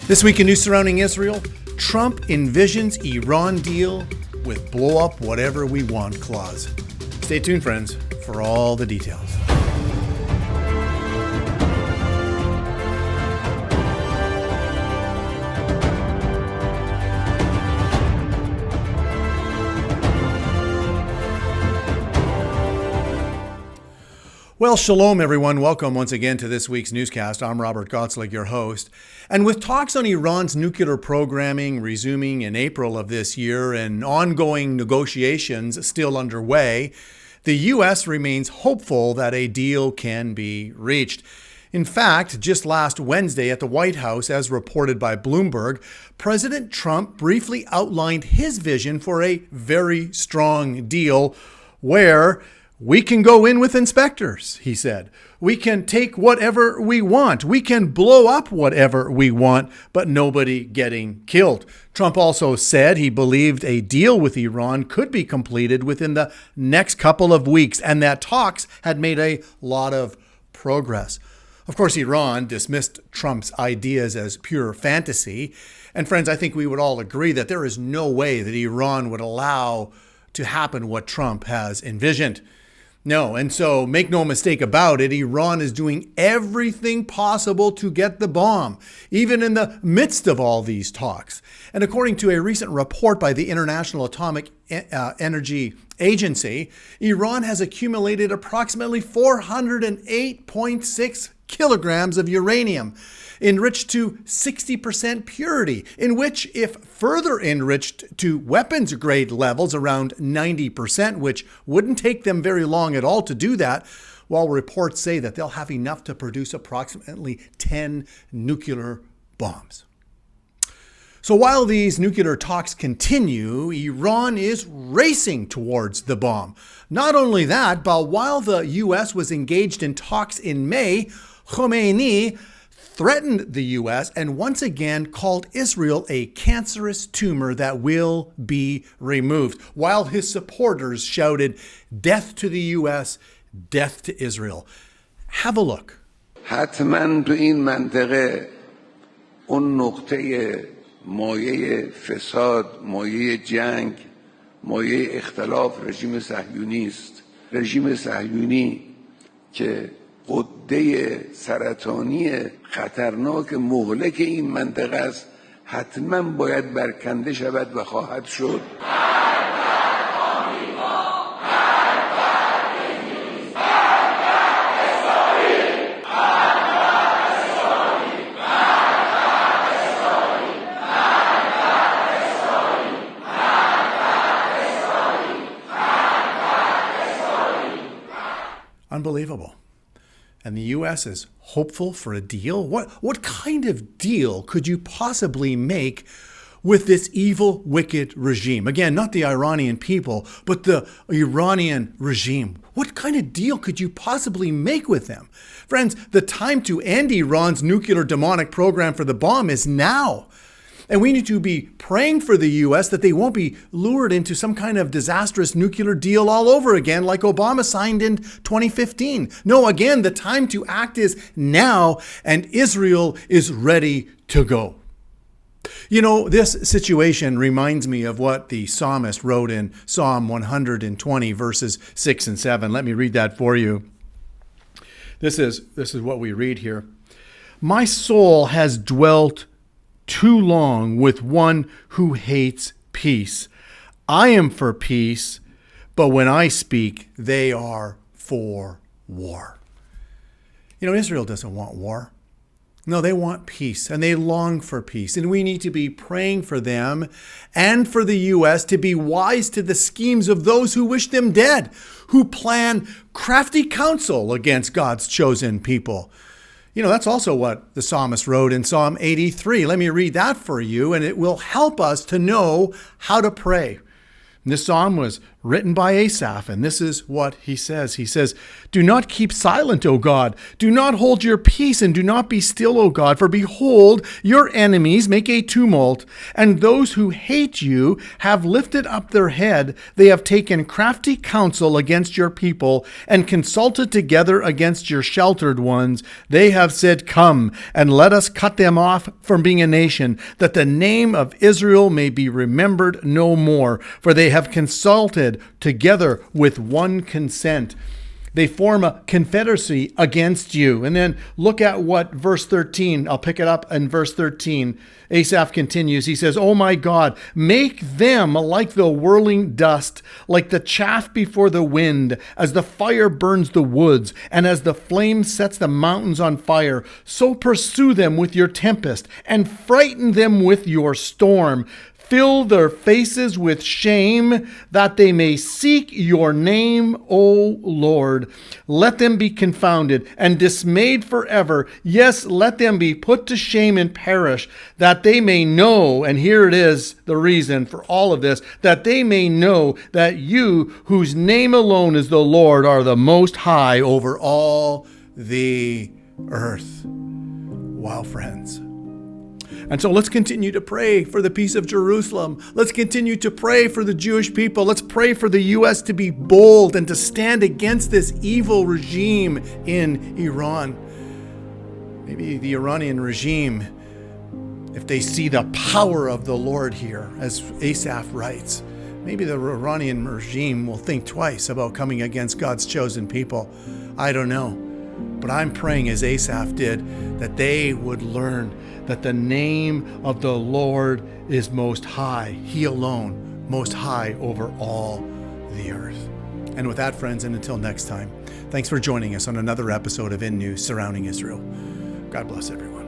This week in news surrounding Israel, Trump envisions Iran deal with blow up whatever we want clause. Stay tuned, friends, for all the details. Well, shalom, everyone. Welcome once again to this week's newscast. I'm Robert Gottslig, your host. And with talks on Iran's nuclear programming resuming in April of this year and ongoing negotiations still underway, the U.S. remains hopeful that a deal can be reached. In fact, just last Wednesday at the White House, as reported by Bloomberg, President Trump briefly outlined his vision for a very strong deal where we can go in with inspectors, he said. We can take whatever we want. We can blow up whatever we want, but nobody getting killed. Trump also said he believed a deal with Iran could be completed within the next couple of weeks and that talks had made a lot of progress. Of course, Iran dismissed Trump's ideas as pure fantasy. And friends, I think we would all agree that there is no way that Iran would allow to happen what Trump has envisioned. No, and so make no mistake about it, Iran is doing everything possible to get the bomb, even in the midst of all these talks. And according to a recent report by the International Atomic Energy Agency, Iran has accumulated approximately 408.6 kilograms of uranium, enriched to 60% purity, in which, if further enriched to weapons grade levels around 90%, which wouldn't take them very long at all to do that, while reports say that they'll have enough to produce approximately 10 nuclear bombs. So while these nuclear talks continue, Iran is racing towards the bomb. Not only that, but while the U.S. was engaged in talks in May, Khomeini threatened the U.S. and once again called Israel a cancerous tumor that will be removed, while his supporters shouted, "Death to the U.S., death to Israel." Have a look. حتما تو این منطقه اون نقطه مایه فساد، مایه جنگ، مایه اختلاف رژیم صهیونی است. رژیم صهیونی که غده سرطانی خطرناک مهلک این منطقه است حتما باید برکنده شود و خواهد شد. Unbelievable. And the U.S. is hopeful for a deal? What kind of deal could you possibly make with this evil, wicked regime? Again, not the Iranian people, but the Iranian regime. What kind of deal could you possibly make with them? Friends, the time to end Iran's nuclear demonic program for the bomb is now. And we need to be praying for the U.S. that they won't be lured into some kind of disastrous nuclear deal all over again like Obama signed in 2015. No, again, the time to act is now, and Israel is ready to go. You know, this situation reminds me of what the psalmist wrote in Psalm 120, verses 6 and 7. Let me read that for you. This is what we read here. My soul has dwelt too long with one who hates peace. I am for peace, but when I speak, they are for war. You know, Israel doesn't want war. No, they want peace, and they long for peace. And we need to be praying for them and for the U.S. to be wise to the schemes of those who wish them dead, who plan crafty counsel against God's chosen people. You know, that's also what the psalmist wrote in Psalm 83. Let me read that for you, and it will help us to know how to pray. This psalm was written by Asaph, and this is what he says. He says, "Do not keep silent, O God. Do not hold your peace, and do not be still, O God. For behold, your enemies make a tumult, and those who hate you have lifted up their head. They have taken crafty counsel against your people, and consulted together against your sheltered ones. They have said, 'Come, and let us cut them off from being a nation, that the name of Israel may be remembered no more. For they have consulted together with one consent.'" They form a confederacy against you. And then look at what verse 13, I'll pick it up in verse 13. Asaph continues. He says, "Oh my God, make them like the whirling dust, like the chaff before the wind, as the fire burns the woods, and as the flame sets the mountains on fire. So pursue them with your tempest, and frighten them with your storm. Fill their faces with shame, that they may seek your name, O Lord. Let them be confounded and dismayed forever. Yes, let them be put to shame and perish, that they may know," and here it is, the reason for all of this, "that they may know that you, whose name alone is the Lord, are the Most High over all the earth." Wow, friends. And so let's continue to pray for the peace of Jerusalem. Let's continue to pray for the Jewish people. Let's pray for the U.S. to be bold and to stand against this evil regime in Iran. Maybe the Iranian regime, if they see the power of the Lord here, as Asaph writes, maybe the Iranian regime will think twice about coming against God's chosen people. I don't know. But I'm praying, as Asaph did, that they would learn that the name of the Lord is most high. He alone, most high over all the earth. And with that, friends, and until next time, thanks for joining us on another episode of In News Surrounding Israel. God bless everyone.